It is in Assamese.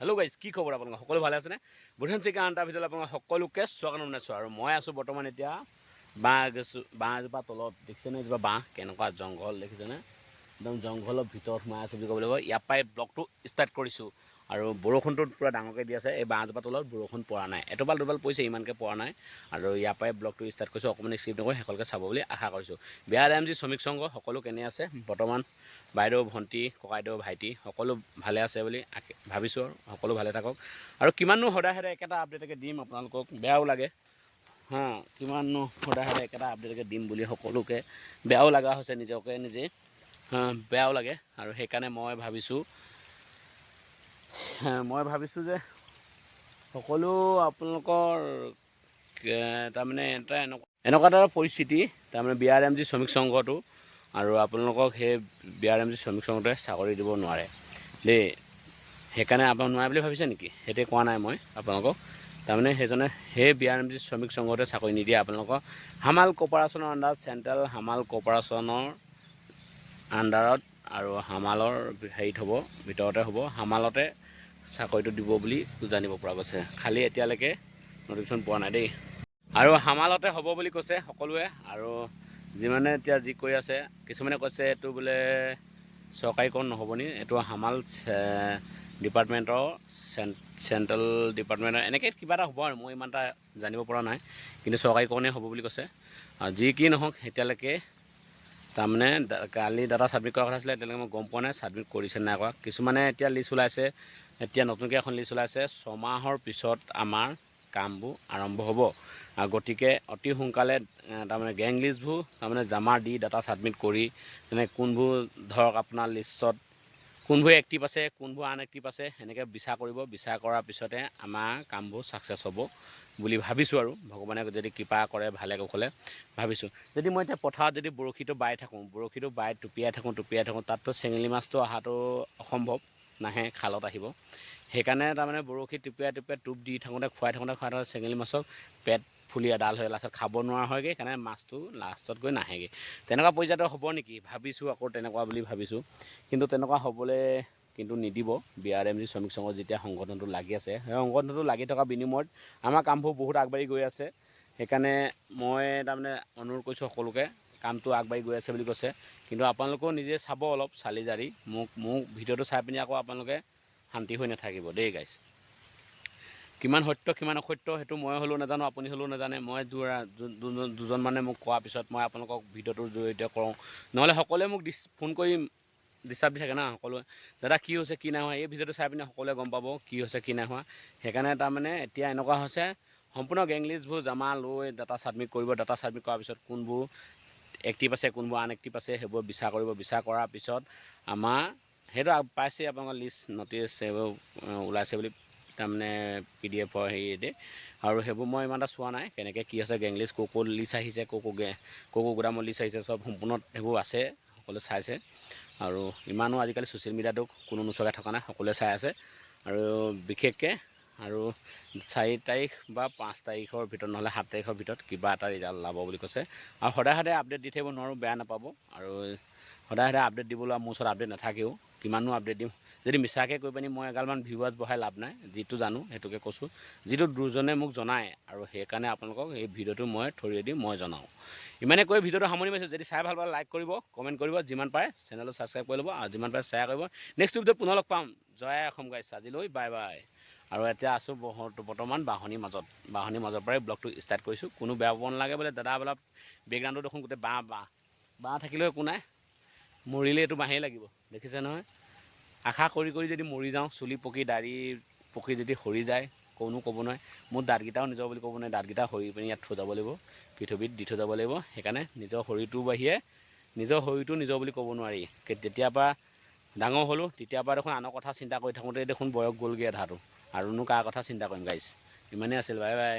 হেল্ল' গাইজ, কি খবৰ আপোনালোকৰ? সকলো ভালে আছেনে? বুধন চিকা আনটাৰ ভিতৰত আপোনালোক সকলোকে স্বাগতম জনাইছোঁ। আৰু মই আছোঁ বৰ্তমান এতিয়া বাঁহ এজোপা তলত। দেখিছেনে এজোপা বাঁহ কেনেকুৱা জংঘল দেখিছেনে? একদম জংঘলৰ ভিতৰত সোমাই আছোঁ বুলি ক'ব লাগিব। ইয়াৰ পৰাই ব্লগটো ষ্টাৰ্ট কৰিছোঁ। আৰু বৰষুণটো পূৰা ডাঙৰকৈ দি আছে। এই বাঁহজোপা তলত বৰষুণ পৰা নাই, এটোপাল দুপাল পৰিছে, ইমানকৈ পৰা নাই। আৰু ইয়াৰ পৰাই ব্লগটো ষ্টাৰ্ট কৰিছোঁ। অকণমান স্কিপ নকৰি শেষলৈকে চাব বুলি আশা কৰিছোঁ। BRMG শ্ৰমিক সংঘ সকলো কেনে আছে বৰ্তমান? বাইদেউ, ভণ্টি, ককাইদেউ, ভাইটি সকলো ভালে আছে বুলি ভাবিছোঁ। আৰু সকলো ভালে থাকক। আৰু কিমাননো সদায় একেটা আপডেটকে দিম আপোনালোকক, বেয়াও লাগে। কিমাননো সদায় একেটা আপডেটকে দিম বুলি সকলোকে বেয়াও লগা হৈছে, নিজকে নিজে বেয়াও লাগে। আৰু সেইকাৰণে মই ভাবিছোঁ যে সকলো আপোনালোকৰ তাৰমানে এনেকুৱা এটা পৰিস্থিতি, তাৰমানে BRMG শ্ৰমিক সংঘটো আৰু আপোনালোকক সেই BRMG শ্ৰমিক সংঘটোৱে চাকৰি দিব নোৱাৰে দেই। সেইকাৰণে আপোনালোক নোৱাৰে বুলি ভাবিছে নেকি? সেইটোৱে কোৱা নাই মই আপোনালোকক। তাৰমানে সেই BRMG শ্ৰমিক সংঘটোৱে চাকৰি নিদিয়ে আপোনালোকক। হামাল কৰ্প'ৰেশ্যনৰ আণ্ডাৰত, চেণ্ট্ৰেল হামাল কৰ্প'ৰেশ্যনৰ আণ্ডাৰত আৰু হামালৰ ভিতৰতে হ'ব। হামালতে চাকৰিটো দিব বুলি জানিব পৰা গৈছে। খালি এতিয়ালৈকে নটিফিকেশ্যন পোৱা নাই দেই। আৰু হামালতে হ'ব বুলি কৈছে সকলোৱে। আৰু যিমানে এতিয়া যি কৰি আছে, কিছুমানে কৈছে এইটো বোলে চৰকাৰীকৰণ নহ'ব নি, এইটো হামাল ডিপাৰ্টমেণ্টৰ চেণ্ট্ৰেল ডিপাৰ্টমেণ্টৰ এনেকৈ কিবা এটা হ'ব। আৰু মই ইমান এটা জানিব পৰা নাই, কিন্তু চৰকাৰীকৰণেই হ'ব বুলি কৈছে। আৰু যি কি নহওক এতিয়ালৈকে তাৰমানে কালি ডাটা ছাবমিট কৰাৰ কথা আছিলে, এতিয়ালৈকে মই গম পোৱা নাই ছাবমিট কৰিছে নাই কৰা। কিছুমানে এতিয়া লিষ্ট ওলাইছে, এতিয়া নতুনকৈ এখন লিষ্ট ওলাইছে, 6 মাহৰ পিছত আমাৰ কামবোৰ আৰম্ভ হ'ব। গতিকে অতি সোনকালে তাৰমানে গেং লিষ্টবোৰ তাৰমানে জমা দি ডাটা ছাবমিট কৰি কোনবোৰ ধৰক আপোনাৰ লিষ্টত কোনবোৰ এক্টিভ আছে, কোনবোৰ আনএক্টিভ আছে, সেনেকৈ বিচাৰ কৰিব। বিচাৰ কৰাৰ পিছতে আমাৰ কামবোৰ ছাকচেছ হ'ব বুলি ভাবিছোঁ। আৰু ভগৱানে যদি কৃপা কৰে ভালে কুশলে ভাবিছোঁ। যদি মই এতিয়া পথাৰত যদি বৰশীটো বাই থাকোঁ, টোপিয়াই থাকোঁ, তাততো চেঙেলী মাছটো অহাটো অসম্ভৱ, নাহে, খালত আহিব। সেইকাৰণে তাৰমানে বৰশী টোপিয়াই টোপ দি থাকোঁতে খুৱাই থাকোঁতে চেঙেলী মাছক পেট ফুলি এডাল হৈ লাষ্টত খাব নোৱাৰা হয়গৈ। সেইকাৰণে মাছটো লাষ্টত গৈ নাহেগৈ। তেনেকুৱা পৰ্যায়ত হ'ব নেকি ভাবিছোঁ, আকৌ তেনেকুৱা বুলি ভাবিছোঁ। কিন্তু তেনেকুৱা হ'বলৈ কিন্তু নিদিব। BRMG শ্ৰমিক সংঘ যেতিয়া সংগঠনটো লাগি আছে, সেই সংগঠনটো লাগি থকা বিনিময়ত আমাৰ কামবোৰ বহুত আগবাঢ়ি গৈ আছে। সেইকাৰণে মই তাৰমানে অনুৰোধ কৰিছোঁ সকলোকে, কামটো আগবাঢ়ি গৈ আছে বুলি কৈছে। কিন্তু আপোনালোকেও নিজে চাব, অলপ চালি জাৰি মোক ভিডিঅ'টো চাই পিনি আকৌ আপোনালোকে শান্তি হৈ নাথাকিব দেই গাইছ। কিমান সত্য কিমান অসত্য সেইটো মই হ'লেও নাজানো, আপুনি হ'লেও নাজানে। মই দুজনমানে মোক কোৱাৰ পিছত মই আপোনালোকক ভিডিঅ'টোৰ জৰিয়তে কওঁ। নহ'লে সকলোৱে মোক ফোন কৰি ডিষ্টাৰ্ব দি থাকে না, সকলোৱে দাদা কি হৈছে কি নাই হোৱা। এই ভিডিঅ'টো চাই পিনি সকলোৱে গম পাব কি হৈছে কি নাই হোৱা। সেইকাৰণে তাৰমানে এতিয়া এনেকুৱা হৈছে, সম্পূৰ্ণ গেং লিষ্টবোৰ জমা লৈ ডাটা ছাবমিট কৰিব। ডাটা ছাবমিট কৰাৰ পিছত কোনবোৰ এক্টিভ আছে, কোনবোৰ আনএক্টিভ আছে, সেইবোৰ বিচাৰ কৰিব। বিচাৰ কৰাৰ পিছত আমাৰ সেইটো পাইছে আপোনালোকৰ লিষ্ট নটিচ সেইবোৰ ওলাইছে বুলি, তাৰমানে PDF হেৰিতে। আৰু সেইবোৰ মই ইমান এটা চোৱা নাই, কেনেকৈ কি আছে গেং লিষ্ট, ক'ৰ লিষ্ট আহিছে, ক'ৰ গোদামৰ লিষ্ট আহিছে, চব সম্পূৰ্ণ সেইবোৰ আছে, সকলোৱে চাইছে। আৰু ইমানো আজিকালি ছ'চিয়েল মিডিয়াটো কোনো নোচোৱাকৈ থকা নাই, সকলোৱে চাই আছে। আৰু বিশেষকৈ আৰু 4 তাৰিখ বা 5 তাৰিখৰ ভিতৰত, নহ'লে 7 তাৰিখৰ ভিতৰত কিবা এটা ৰিজাল্ট ওলাব বুলি কৈছে। আৰু সদায় আপডেট দি থাকিব নোৱাৰোঁ, বেয়া নাপাব। আৰু সদায় আপডেট দিবলৈ মোৰ ওচৰত আপডেট নাথাকেও, কিমাননো আপডেট দিম। যদি মিছাকৈ কৈ পিনি মই এগালমান ভিউৱাৰ্ছ বঢ়াই লাভ নাই। যিটো জানো সেইটোকে কৈছোঁ, যিটো দুজনে মোক জনায়। আৰু সেইকাৰণে আপোনালোকক এই ভিডিঅ'টো মই থ্ৰুৱেদি মই জনাওঁ। ইমানে কৈ ভিডিঅ'টো সামৰি মাৰিছোঁ। যদি চাই ভাল পালে লাইক কৰিব, কমেণ্ট কৰিব, যিমান পাৰে চেনেলটো ছাবস্ক্ৰাইব কৰি ল'ব, আৰু যিমান পাৰে শ্বেয়াৰ কৰিব। নেক্সট ভিডিঅ'ত পুনৰ লগ পাম। জয় অসম গাইছ, আজিলৈ বাই বাই। আৰু এতিয়া আছোঁ বৰ্তমান বাঁহনিৰ মাজৰ পৰাই ব্লগটো ষ্টাৰ্ট কৰিছোঁ। কোনো বেয়া পাব নালাগে বোলে দাদা বোলে বেকগ্ৰাউণ্ডটো দেখোন গোটেই বাঁহ থাকিলেও একো নাই, মৰিলে এইটো বাঁহেই লাগিব, দেখিছে নহয়। আশা কৰি যদি মৰি যাওঁ, চুলি পকি দাড়ি পকি যদি সৰি যায়, কোনো ক'ব নোৱাৰে। মোৰ দাঁতকেইটাও নিজৰ বুলি ক'ব নোৱাৰে, দাঁতকেইটা সৰি পিনি ইয়াত থৈ যাব লাগিব, পৃথিৱীত দি থৈ যাব লাগিব। সেইকাৰণে নিজৰ শৰীৰটোৰ বাহিৰে নিজৰ শৰীৰটো নিজৰ বুলি ক'ব নোৱাৰি। যেতিয়াৰ পৰা ডাঙৰ হ'লোঁ তেতিয়াৰ পৰা দেখোন আনৰ কথা চিন্তা কৰি থাকোঁতে দেখোন বয়স গ'লগৈ আধাটো। আৰুনো কাৰ কথা চিন্তা কৰিম গাইছ। ইমানেই আছিল, বাই বাই।